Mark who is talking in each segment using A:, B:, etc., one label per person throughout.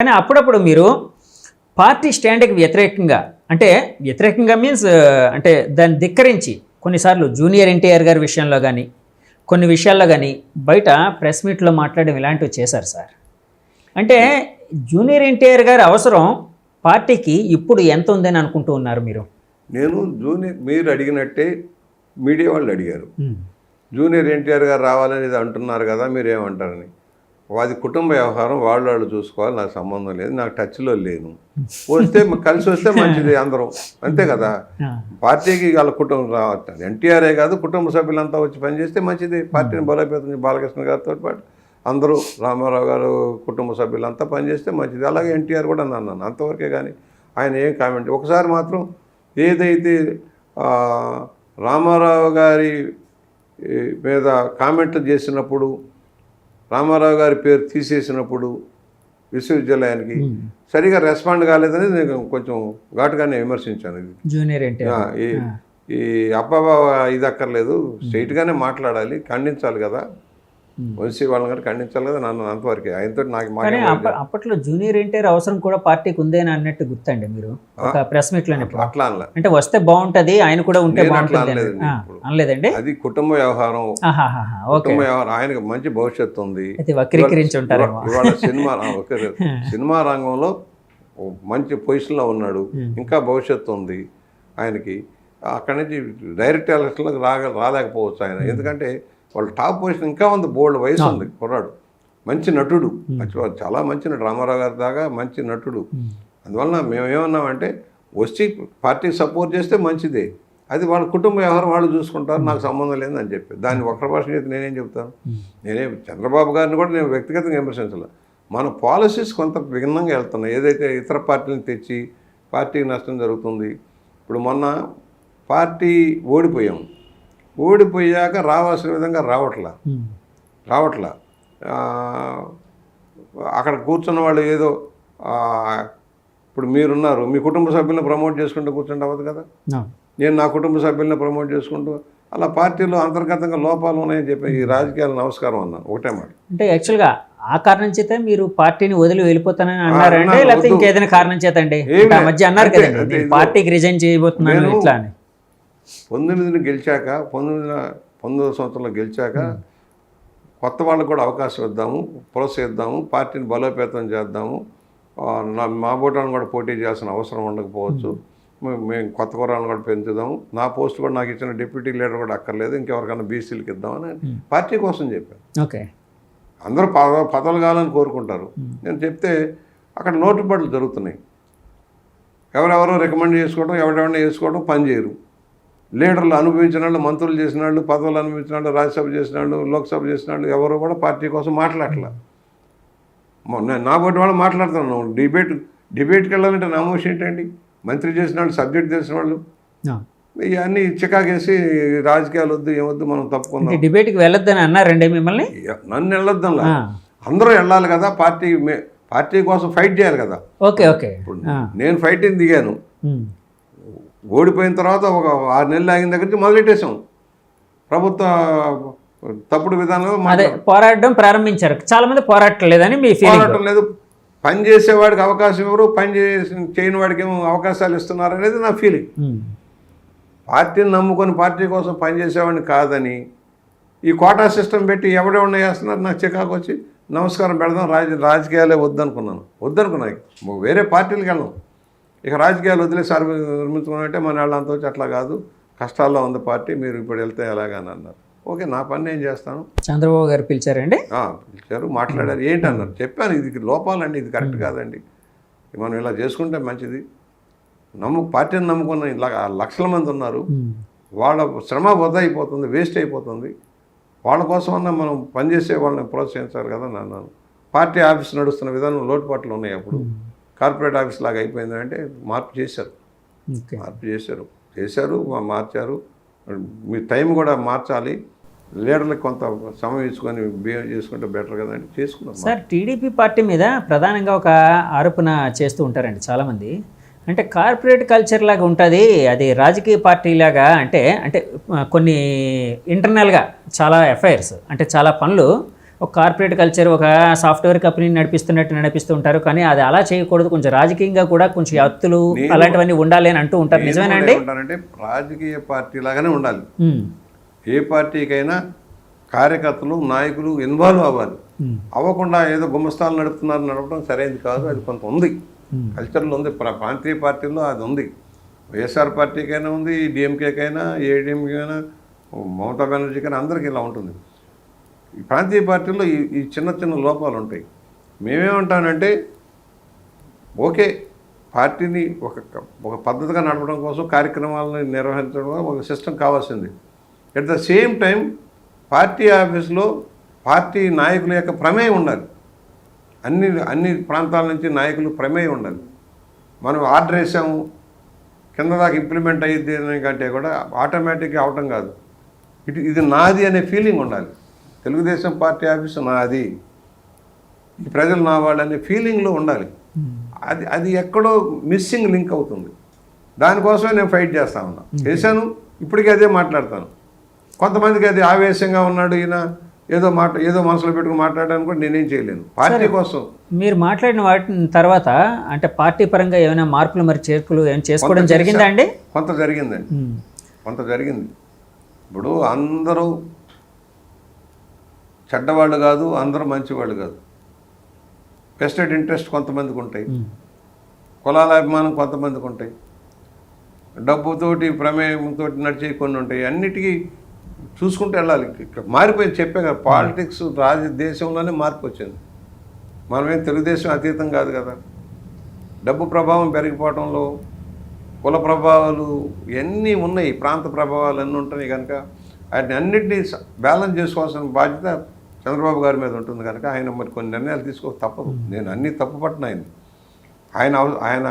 A: కానీ అప్పుడప్పుడు మీరు పార్టీ స్టాండ్కి వ్యతిరేకంగా మీన్స్ అంటే దాన్ని ధిక్కరించి కొన్నిసార్లు జూనియర్ ఎన్టీఆర్ గారి విషయంలో కానీ కొన్ని విషయాల్లో కానీ బయట ప్రెస్ మీట్లో మాట్లాడడం ఇలాంటివి చేశారు సార్. అంటే జూనియర్ ఎన్టీఆర్ గారి అవసరం పార్టీకి ఇప్పుడు ఎంత ఉందని అనుకుంటూ ఉన్నారు మీరు?
B: మీరు అడిగినట్టే మీడియా వాళ్ళు అడిగారు, జూనియర్ ఎన్టీఆర్ గారు రావాలనేది అంటున్నారు కదా, మీరేమంటారని. అది కుటుంబ వ్యవహారం, వాళ్ళు చూసుకోవాలి, నాకు సంబంధం లేదు, నాకు టచ్లో లేను. వస్తే కలిసి వస్తే మంచిది అందరం, అంతే కదా. పార్టీకి వాళ్ళ కుటుంబం రావచ్చు, ఎన్టీఆర్ఏ కాదు కుటుంబ సభ్యులంతా వచ్చి పనిచేస్తే మంచిది. పార్టీని బలోపేతం బాలకృష్ణ గారితో పాటు అందరూ రామారావు గారు కుటుంబ సభ్యులంతా పనిచేస్తే మంచిది. అలాగే ఎన్టీఆర్ కూడా అన్నాను, అంతవరకే. కానీ ఆయన ఏం కామెంట్, ఒకసారి మాత్రం ఏదైతే రామారావు గారి మీద కామెంట్లు చేసినప్పుడు, రామారావు గారి పేరు తీసేసినప్పుడు విశ్వవిద్యాలయానికి సరిగా రెస్పాండ్ కాలేదని నేను కొంచెం ఘాటుగానే విమర్శించాను. ఇది
A: జూనియర్
B: ఈ అబ్బాబా ఇది అక్కర్లేదు, స్ట్రైట్గానే మాట్లాడాలి, ఖండించాలి కదా, వంశీ వాళ్ళని గారు ఖండించాలి కదా, నన్ను అంతవరకే. ఆయనతో నాకు
A: అప్పట్లో జూనియర్ ఎన్టీఆర్ అవసరం కూడా పార్టీకి ఉందేని అన్నట్టు గుర్తండి మీరు ఒక ప్రెస్ మీట్ లో.
B: అట్లా
A: అంటే వస్తే బాగుంటది, ఆయన కూడా ఉంటే బాగుంటుంది అనలేదండి.
B: అది కుటుంబ వ్యవహారం, కుటుంబ వ్యవహారం. ఆయనకు మంచి భవిష్యత్తు ఉంది,
A: వక్రీకరించి ఉంటారు.
B: ఇవాళ సినిమా రంగంలో మంచి పొజిషన్లో ఉన్నాడు, ఇంకా భవిష్యత్తు ఉంది ఆయనకి. అక్కడి నుంచి డైరెక్ట్ ఎలక్షన్లకు రాలేకపోవచ్చు ఆయన, ఎందుకంటే వాళ్ళు టాప్ పొజిషన్ ఇంకా ఉంది, బోల్డ్ వయసు ఉంది కుర్రాడు, మంచి నటుడు, చాలా మంచి నటుడు, రామారావు గారి దాకా మంచి నటుడు. అందువలన మేమేమన్నామంటే వచ్చి పార్టీకి సపోర్ట్ చేస్తే మంచిదే, అది వాళ్ళ కుటుంబ వ్యవహారం వాళ్ళు చూసుకుంటారు, నాకు సంబంధం లేదని చెప్పి. దాన్ని ఒక్కరి భాష చేతి నేనేం చెప్తాను? చంద్రబాబు గారిని కూడా నేను వ్యక్తిగతంగా విమర్శించాలి. మన పాలసీస్ కొంత భిన్నంగా వెళ్తున్నాయి, ఏదైతే ఇతర పార్టీలను తెచ్చి పార్టీకి నష్టం జరుగుతుంది. ఇప్పుడు మొన్న పార్టీ ఓడిపోయాక రావాల్సిన విధంగా రావట్లా. అక్కడ కూర్చున్న వాళ్ళు ఏదో ఇప్పుడు మీరున్నారు, మీ కుటుంబ సభ్యులను ప్రమోట్ చేసుకుంటూ కూర్చుంటే అవ్వదు కదా. నేను నా కుటుంబ సభ్యులను ప్రమోట్ చేసుకుంటూ అలా పార్టీలో అంతర్గతంగా లోపాలు ఉన్నాయని చెప్పి ఈ రాజకీయాలు నమస్కారం అన్నాను, ఒకటే మాట.
A: అంటే యాక్చువల్గా ఆ కారణం చేత మీరు పార్టీని వదిలి వెళ్ళిపోతానని అన్నారంటే, లేకపోతే ఇంకేదైనా కారణం చేత అండి? మధ్య అన్నారు కదండి పార్టీకి రిజైన్ చేయబోతున్నాను ఇట్లా అని.
B: 19 గెలిచాక 19 సంవత్సరంలో గెలిచాక కొత్త వాళ్ళకు కూడా అవకాశం ఇద్దాము, ప్రోత్సహిద్దాము, పార్టీని బలోపేతం చేద్దాము. మా బోటాన్ని కూడా పోటీ చేయాల్సిన అవసరం ఉండకపోవచ్చు, మేము కొత్త కుర్రాలను కూడా పెంచుదాము, నా పోస్ట్ కూడా నాకు ఇచ్చిన డిప్యూటీ లీడర్ కూడా అక్కర్లేదు, ఇంకెవరికైనా బీసీలకు ఇద్దామని పార్టీ కోసం చెప్పాను.
A: ఓకే,
B: అందరూ పదవులు కావాలని కోరుకుంటారు. నేను చెప్తే అక్కడ నోటుబడులు జరుగుతున్నాయి, ఎవరెవరో రికమెండ్ చేసుకోవడం, ఎవరెవరిని చేసుకోవడం, పని చేయరు. లీడర్లు అనుభవించిన వాళ్ళు, మంత్రులు చేసిన వాళ్ళు, పదవులు అనుభవించిన వాళ్ళు, రాజ్యసభ చేసిన వాళ్ళు, లోక్సభ చేసిన వాళ్ళు ఎవరు కూడా పార్టీ కోసం మాట్లాడట్లా. నా బట్టి వాళ్ళు మాట్లాడుతున్నాను. డిబేట్కి వెళ్ళాలంటే నా మోషన్ ఏంటండి? మంత్రి చేసిన వాళ్ళు, సబ్జెక్ట్ చేసిన వాళ్ళు, ఇవన్నీ చికాకేసి రాజకీయాలు వద్దు, ఏమొద్దు, మనం తప్పుకుందాం.
A: డిబేట్కి వెళ్ళొద్దని అన్నారండి మిమ్మల్ని?
B: నన్ను వెళ్ళొద్దాం, అందరూ వెళ్ళాలి కదా, పార్టీ కోసం ఫైట్ చేయాలి కదా.
A: ఓకే ఓకే,
B: నేను ఫైటింగ్ దిగాను, ఓడిపోయిన తర్వాత ఒక 6 నెలలు ఆగిన దగ్గర నుంచి మొదలెట్టేసాం. ప్రభుత్వ తప్పుడు విధానంలో
A: పోరాడడం ప్రారంభించారు. చాలా మంది పోరాటలేదని మీ
B: పోరాటం లేదు, పని చేసేవాడికి అవకాశం ఎవరు, చేయని వాడికి ఏమో అవకాశాలు ఇస్తున్నారు అనేది నా ఫీలింగ్. పార్టీని నమ్ముకొని పార్టీ కోసం పనిచేసేవాడిని కాదని ఈ కోటా సిస్టమ్ పెట్టి ఎవడెవడన్నా చేస్తున్నారు. నాకు చికాకు వచ్చి నమస్కారం పెడదాం, రాజకీయాలే వద్దనుకున్నాయి, వేరే పార్టీలకు వెళ్ళాం. ఇక రాజకీయాలు వదిలేసి నిర్మించుకున్నట్టే మన వాళ్ళంతా వచ్చి అట్లా కాదు, కష్టాల్లో ఉంది పార్టీ, మీరు ఇప్పుడు వెళ్తే ఎలాగని అన్నారు. ఓకే, నా పని నేను చేస్తాను.
A: చంద్రబాబు గారు పిలిచారండి?
B: పిలిచారు, మాట్లాడారు. ఏంటన్నారు, చెప్పాను, ఇది లోపాలండి, ఇది కరెక్ట్ కాదండి, మనం ఇలా చేసుకుంటే మంచిది. పార్టీని నమ్ముకున్న ఇలా లక్షల మంది ఉన్నారు, వాళ్ళ శ్రమ వృధా అయిపోతుంది, వేస్ట్ అయిపోతుంది, వాళ్ళ కోసమన్నా మనం పనిచేసే వాళ్ళని ప్రోత్సహించాలి కదా అన్నాను. పార్టీ ఆఫీస్ నడుస్తున్న విధానం లోటుపాట్లు ఉన్నాయి. అప్పుడు కార్పొరేట్ ఆఫీస్ లాగా అయిపోయిందంటే మార్పు చేశారు, మార్చారు. మీ టైం కూడా మార్చాలి, లీడర్లకు కొంత సమయం ఇచ్చుకొని బిహేవ్ చేసుకుంటే బెటర్ కదా అంటే చేసుకున్నాం.
A: సార్, టీడీపీ పార్టీ మీద ప్రధానంగా ఒక ఆరోపణ చేస్తూ ఉంటారండి చాలామంది. అంటే కార్పొరేట్ కల్చర్ లాగా ఉంటుంది, అది రాజకీయ పార్టీ లాగా. అంటే కొన్ని ఇంటర్నల్గా చాలా ఎఫైర్స్, అంటే చాలా పనులు ఒక కార్పొరేట్ కల్చర్, ఒక సాఫ్ట్వేర్ కంపెనీ నడిపిస్తున్నట్టు నడిపిస్తూ ఉంటారు. కానీ అది అలా చేయకూడదు, కొంచెం రాజకీయంగా కూడా కొంచెం ఎత్తులు అలాంటివన్నీ ఉండాలి అని అంటూ ఉంటారు. నిజమేనండి?
B: ఉంటారంటే రాజకీయ పార్టీ లాగానే ఉండాలి. ఏ పార్టీకైనా కార్యకర్తలు నాయకులు ఇన్వాల్వ్ అవ్వాలి. అవ్వకుండా ఏదో గుమ్మస్తాలు నడపడం సరైనది కాదు. అది కొంత ఉంది, కల్చర్లో ఉంది, ప్రాంతీయ పార్టీల్లో అది ఉంది. వైఎస్ఆర్ పార్టీకైనా ఉంది, డిఎంకేకైనా, ఏడీఎంకేనా, మమతా బెనర్జీకైనా, అందరికీ ఇలా ఉంటుంది. ఈ ప్రాంతీయ పార్టీల్లో ఈ చిన్న చిన్న లోపాలు ఉంటాయి. మేమేమంటానంటే ఓకే, పార్టీని ఒక పద్ధతిగా నడపడం కోసం, కార్యక్రమాలను నిర్వహించడం ఒక సిస్టమ్ కావాల్సింది. At the same time party ఆఫీస్లో పార్టీ నాయకుల యొక్క ప్రమేయం ఉండాలి. అన్ని ప్రాంతాల నుంచి నాయకులు ప్రమేయం ఉండాలి. మనం ఆర్డర్ వేసాము, కింద దాకా ఇంప్లిమెంట్ అయ్యిద్ది అనే కంటే కూడా ఆటోమేటిక్గా అవటం కాదు. ఇది నాది అనే ఫీలింగ్ ఉండాలి. తెలుగుదేశం పార్టీ ఆఫీసు నాది, ఈ ప్రజలు నా వాళ్ళు అనే ఫీలింగ్లో ఉండాలి. అది ఎక్కడో మిస్సింగ్ లింక్ అవుతుంది. దానికోసమే నేను ఫైట్ చేస్తా ఉన్నా. చేశాను, ఇప్పటికీ అదే మాట్లాడతాను. కొంతమందికి అది ఆవేశంగా ఉన్నాడు, ఈయన ఏదో మనసులో పెట్టుకుని మాట్లాడడానికి కూడా నేనేం చేయలేను పార్టీ కోసం.
A: మీరు మాట్లాడిన వాటి తర్వాత అంటే పార్టీ పరంగా ఏమైనా మార్పులు మరి చేర్పులు ఏమైనా చేసుకోవడం జరిగిందా అండి?
B: కొంత జరిగిందండి, కొంత జరిగింది. ఇప్పుడు అందరూ చెడ్డవాళ్ళు కాదు, అందరూ మంచివాళ్ళు కాదు. వెస్టెడ్ ఇంట్రెస్ట్ కొంతమందికి ఉంటాయి, కులాల అభిమానం కొంతమందికి ఉంటాయి, డబ్బుతోటి ప్రమేయంతో నడిచే కొన్ని ఉంటాయి. అన్నిటికీ చూసుకుంటూ వెళ్ళాలి. ఇక్కడ మారిపోయింది, చెప్పే కదా, పాలిటిక్స్ దేశంలోనే మార్పు వచ్చింది. మనమేం తెలుగుదేశం అతీతం కాదు కదా. డబ్బు ప్రభావం పెరిగిపోవడంలో కుల ప్రభావాలు ఇవన్నీ ఉన్నాయి, ప్రాంత ప్రభావాలు అన్నీ ఉంటాయి. కనుక వాటిని అన్నింటినీ బ్యాలెన్స్ చేసుకోవాల్సిన బాధ్యత చంద్రబాబు గారి మీద ఉంటుంది. కనుక ఆయన మరి కొన్ని నిర్ణయాలు తీసుకోక తప్పదు. నేను అన్నీ తప్పు పట్టిన ఆయన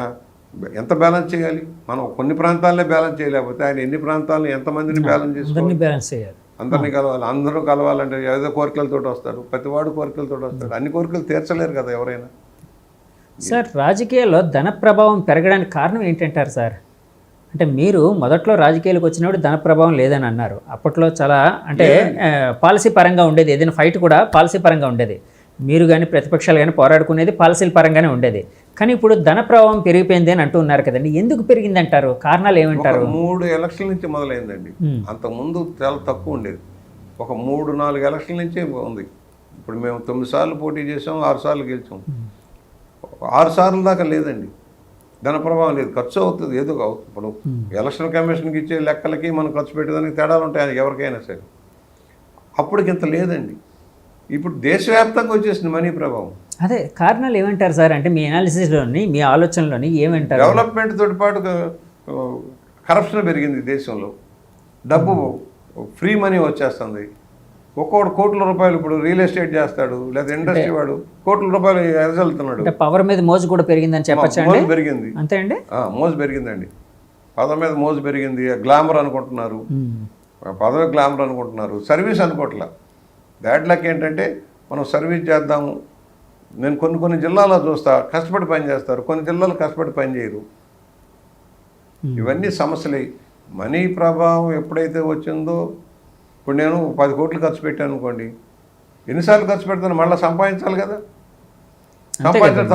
B: ఎంత బ్యాలెన్స్ చేయాలి? మనం కొన్ని ప్రాంతాలనే బ్యాలెన్స్ చేయలేకపోతే ఆయన ఎన్ని ప్రాంతాలను ఎంతమందిని బ్యాలెన్స్ చేసుకోవాలి? అందరినీ కలవాలి. అందరూ కలవాలంటే ఏదో కోరికలతో వస్తారు, ప్రతివాడు కోరికలతో వస్తాడు. అన్ని కోరికలు తీర్చలేరు కదా ఎవరైనా.
A: సార్, రాజకీయాల్లో ధన ప్రభావం పెరగడానికి కారణం ఏంటంటారు సార్? అంటే మీరు మొదట్లో రాజకీయాలకు వచ్చినప్పుడు ధన ప్రభావం లేదని అన్నారు. అప్పట్లో చాలా అంటే పాలసీ పరంగా ఉండేది, ఏదైనా ఫైట్ కూడా పాలసీ పరంగా ఉండేది. మీరు కానీ ప్రతిపక్షాలు కానీ పోరాడుకునేది పాలసీల పరంగానే ఉండేది. కానీ ఇప్పుడు ధన ప్రభావం పెరిగిపోయింది అని అంటూ ఉన్నారు కదండి. ఎందుకు పెరిగింది అంటారు? కారణాలు ఏమంటారు?
B: 3 ఎలక్షన్ల నుంచి మొదలైందండి. అంతకుముందు చాలా తక్కువ ఉండేది. ఒక 3-4 ఎలక్షన్ల నుంచే ఉంది. ఇప్పుడు మేము 9 సార్లు పోటీ చేసాం, 6 సార్లు గెలిచాం. 6 సార్లు దాకా లేదండి ధన ప్రభావం. లేదు, ఖర్చు అవుతుంది ఏదో. ఇప్పుడు ఎలక్షన్ కమిషన్కి ఇచ్చే లెక్కలకి మనం ఖర్చు పెట్టేదానికి తేడాలు ఉంటాయి ఎవరికైనా సరే. అప్పటికి ఇంత లేదండి. ఇప్పుడు దేశవ్యాప్తంగా వచ్చేసింది మనీ ప్రభావం.
A: అదే కారణాలు ఏమంటారు సార్? అంటే మీ అనాలిసిస్లోని, మీ ఆలోచనలోని ఏమంటారు?
B: డెవలప్మెంట్ తోటి పాటు కరప్షన్ పెరిగింది దేశంలో. డబ్బు ఫ్రీ మనీ వచ్చేస్తుంది. ఒక్కొక్కటి కోట్ల రూపాయలు ఇప్పుడు రియల్ ఎస్టేట్ చేస్తాడు, లేదా ఇండస్ట్రీ వాడు కోట్ల రూపాయలు ఎదజల్లుతున్నాడు.
A: పవర్ మీద మోజు కూడా పెరిగిందని చెప్పచ్చు.
B: మోజు పెరిగింది.
A: అంతే అండి,
B: మోజు పెరిగిందండి. పదవి మీద మోజు పెరిగింది. గ్లామర్ అనుకుంటున్నారు, పదవి గ్లామర్ అనుకుంటున్నారు, సర్వీస్ అనుకోవట్లా. బ్యాడ్ లక్ ఏంటంటే మనం సర్వీస్ చేద్దాము. నేను కొన్ని జిల్లాలో చూస్తా కష్టపడి పని చేస్తారు, కొన్ని జిల్లాలు కష్టపడి పని చేయరు. ఇవన్నీ సమస్యలే. మనీ ప్రభావం ఎప్పుడైతే వచ్చిందో, ఇప్పుడు నేను 10 కోట్లు ఖర్చు పెట్టాను అనుకోండి, ఎన్నిసార్లు ఖర్చు పెడతాను? మళ్ళీ సంపాదించాలి కదా. సంపాదించిన